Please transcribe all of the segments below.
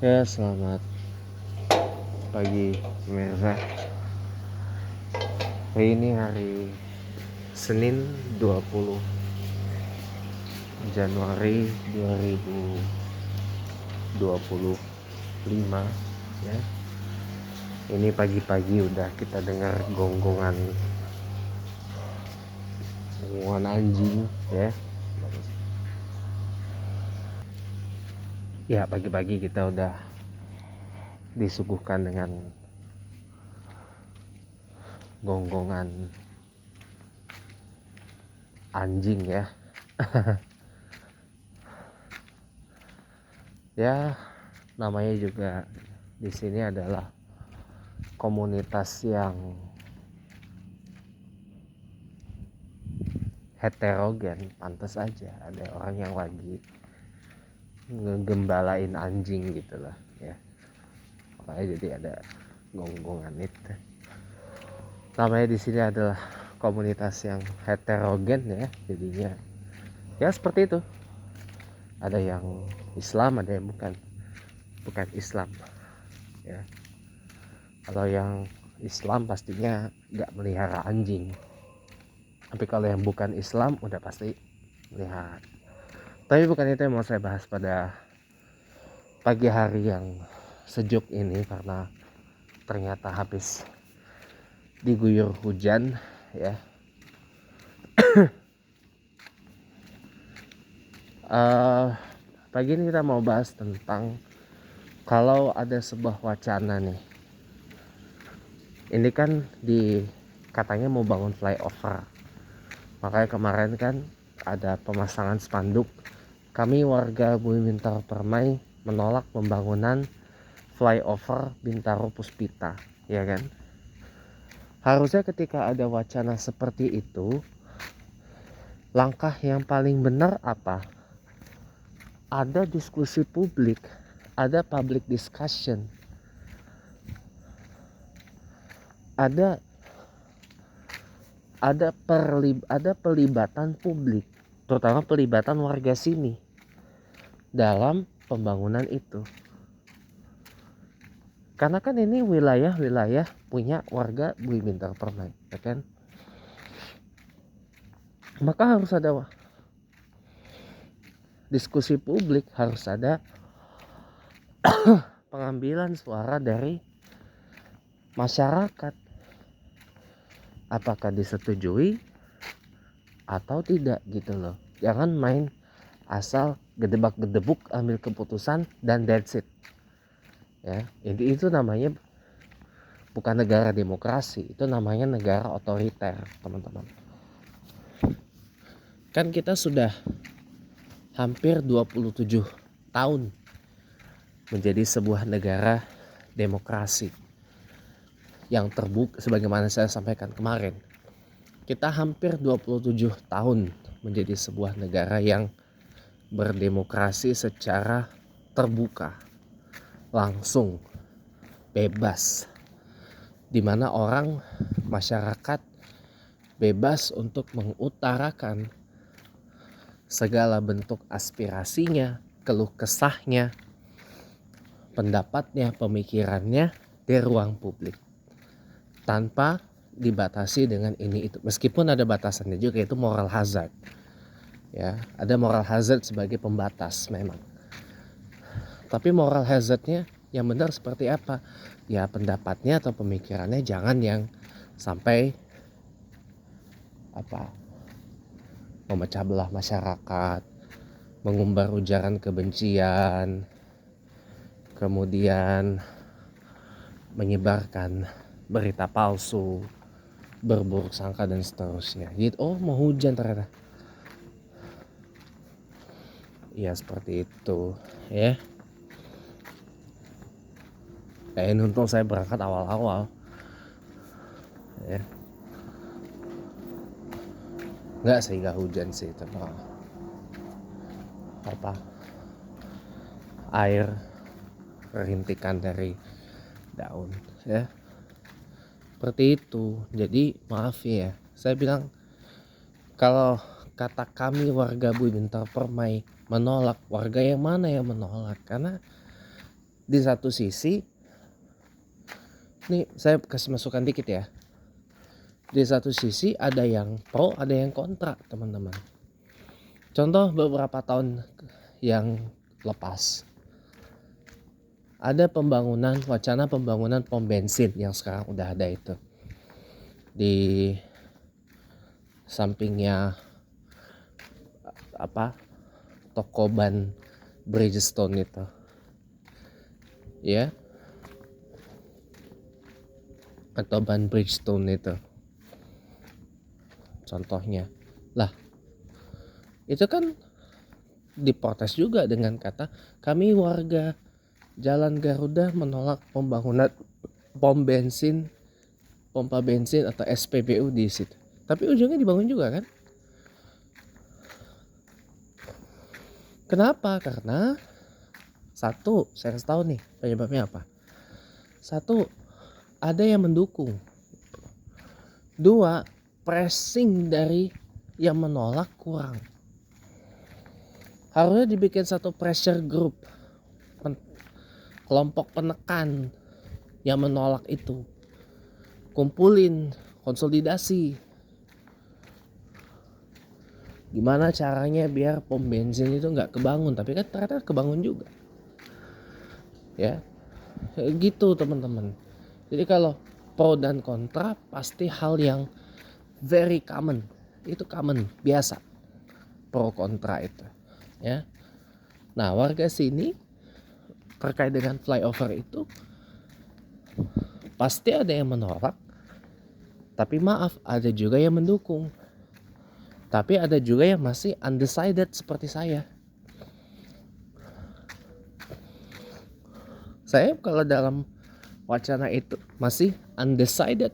Ya, selamat pagi pemirsa. Hari ini hari Senin 20 Januari 2025 ya. Ini pagi-pagi udah kita dengar gonggongan anjing ya. Ya, pagi-pagi kita udah disuguhkan dengan gonggongan anjing ya. Ya, namanya juga di sini adalah komunitas yang heterogen, pantas aja ada orang yang lagi ngegembalain anjing gitu lah ya. Makanya jadi ada gonggongan itu. Namanya di sini adalah komunitas yang heterogen ya, jadinya ya seperti itu. Ada yang Islam, ada yang bukan Islam ya. Kalau yang Islam pastinya nggak melihara anjing, tapi kalau yang bukan Islam udah pasti melihara. Tapi bukan itu yang mau saya bahas pada pagi hari yang sejuk ini, karena ternyata habis diguyur hujan ya. Pagi ini kita mau bahas tentang kalau ada sebuah wacana nih. Ini kan katanya mau bangun flyover. Makanya kemarin kan ada pemasangan spanduk. Kami warga Bumi Bintaro Permai menolak pembangunan flyover Bintaro Puspita, ya kan? Harusnya ketika ada wacana seperti itu, langkah yang paling benar apa? Ada diskusi publik, ada public discussion, ada pelibatan publik, terutama pelibatan warga sini dalam pembangunan itu. Karena kan ini wilayah punya warga Bumi Bintaro Permai, ya kan? Maka harus ada diskusi publik, harus ada pengambilan suara dari masyarakat. Apakah disetujui atau tidak gitu loh. Jangan main asal gedebak-gedebuk ambil keputusan dan that's it. Ya, itu namanya bukan negara demokrasi, itu namanya negara otoriter, teman-teman. Kan kita sudah hampir 27 tahun menjadi sebuah negara demokrasi yang terbuka, sebagaimana saya sampaikan kemarin. Kita hampir 27 tahun menjadi sebuah negara yang berdemokrasi secara terbuka, langsung, bebas, di mana orang, masyarakat bebas untuk mengutarakan segala bentuk aspirasinya, keluh kesahnya, pendapatnya, pemikirannya di ruang publik tanpa dibatasi dengan ini itu. Meskipun ada batasannya juga, itu moral hazard. Ya, ada moral hazard sebagai pembatas memang. Tapi moral hazardnya yang benar seperti apa? Ya, pendapatnya atau pemikirannya jangan yang sampai memecah belah masyarakat, mengumbar ujaran kebencian, kemudian menyebarkan berita palsu, berburuk sangka dan seterusnya. Gitu, mau hujan ternyata. Ya seperti itu ya. Untung saya berangkat awal-awal ya. Nggak sih, nggak hujan sih, tapi air rintikan dari daun ya. Seperti itu. Jadi maaf ya, saya bilang kalau kata kami warga Buminter Permai menolak, warga yang mana yang menolak? Karena di satu sisi, nih saya kasih masukan dikit ya. Di satu sisi ada yang pro, ada yang kontra, teman-teman. Contoh beberapa tahun yang lepas, ada wacana pembangunan pom bensin yang sekarang udah ada itu di sampingnya toko ban Bridgestone itu, ya, atau ban Bridgestone itu contohnya. Lah, itu kan diprotes juga dengan kata kami warga Jalan Garuda menolak pembangunan pompa bensin atau SPBU di situ. Tapi ujungnya dibangun juga kan? Kenapa? Karena satu, saya kasih tahu nih penyebabnya apa. Satu, ada yang mendukung. Dua, pressing dari yang menolak kurang. Harusnya dibikin satu pressure group, kelompok penekan yang menolak itu, kumpulin, konsolidasi, gimana caranya biar pom bensin itu nggak kebangun, tapi kan ternyata kebangun juga, ya gitu teman-teman. Jadi kalau pro dan kontra pasti hal yang very common, itu common, biasa pro kontra itu, ya. Nah, warga sini terkait dengan flyover itu pasti ada yang menolak, tapi maaf, ada juga yang mendukung, tapi ada juga yang masih undecided seperti saya. Saya kalau dalam wacana itu masih undecided,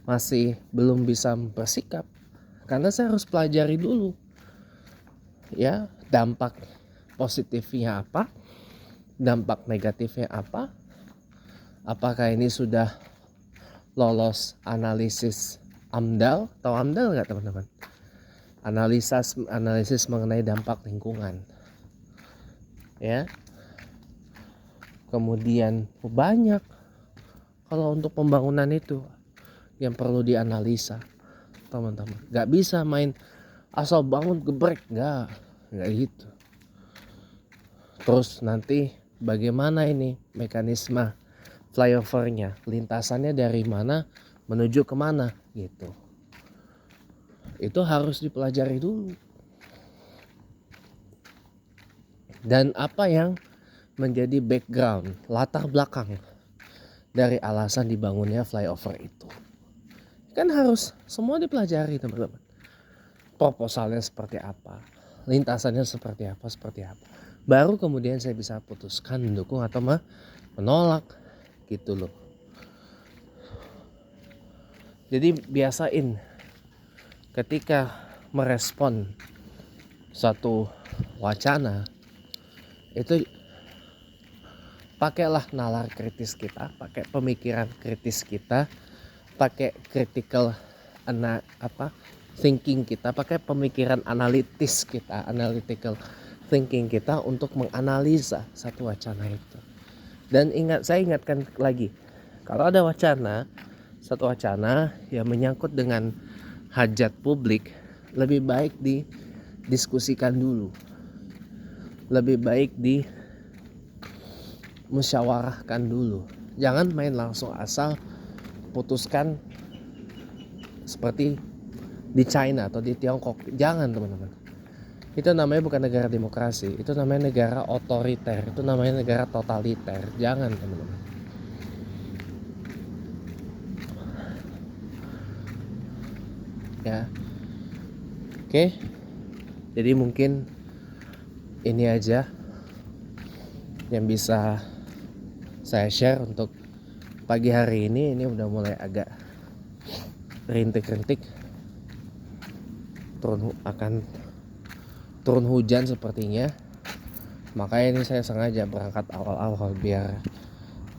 masih belum bisa bersikap, karena saya harus pelajari dulu, ya, dampak positifnya apa, dampak negatifnya apa, apakah ini sudah lolos analisis AMDAL. Tahu AMDAL nggak teman-teman? Analisis mengenai dampak lingkungan, ya. Kemudian banyak kalau untuk pembangunan itu yang perlu dianalisa, teman-teman. Nggak bisa main asal bangun gebrek, nggak gitu. Terus nanti bagaimana ini mekanisme flyovernya, lintasannya dari mana menuju kemana gitu. Itu harus dipelajari dulu. Dan apa yang menjadi background, latar belakang dari alasan dibangunnya flyover itu, kan harus semua dipelajari, teman-teman. Proposalnya seperti apa, lintasannya seperti apa, baru kemudian saya bisa putuskan mendukung atau menolak gitu loh. Jadi biasain ketika merespon satu wacana itu, pakailah nalar kritis kita, pakai pemikiran kritis kita, pakai critical thinking kita, pakai pemikiran analitis kita, analytical thinking kita untuk menganalisa satu wacana itu. Dan saya ingatkan lagi, kalau ada satu wacana yang menyangkut dengan hajat publik, lebih baik didiskusikan dulu, lebih baik musyawarahkan dulu. Jangan main langsung asal putuskan seperti di China atau di Tiongkok. Jangan, teman-teman. Itu namanya bukan negara demokrasi, itu namanya negara otoriter, itu namanya negara totaliter. Jangan, teman-teman. Ya. Oke. Jadi mungkin ini aja yang bisa saya share untuk pagi hari ini. Ini udah mulai agak rintik-rintik, akan turun hujan sepertinya. Makanya ini saya sengaja berangkat awal-awal biar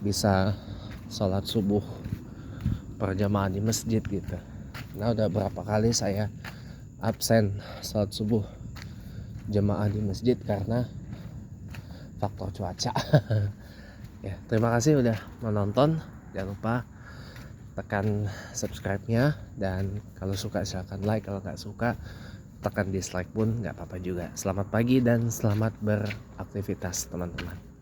bisa sholat subuh berjamaah di masjid gitu. Nah, udah berapa kali saya absen salat subuh jemaah di masjid karena faktor cuaca. Ya, terima kasih udah menonton. Jangan lupa tekan subscribe-nya, dan kalau suka silahkan like, kalau nggak suka tekan dislike pun nggak apa-apa juga. Selamat pagi dan selamat beraktivitas teman-teman.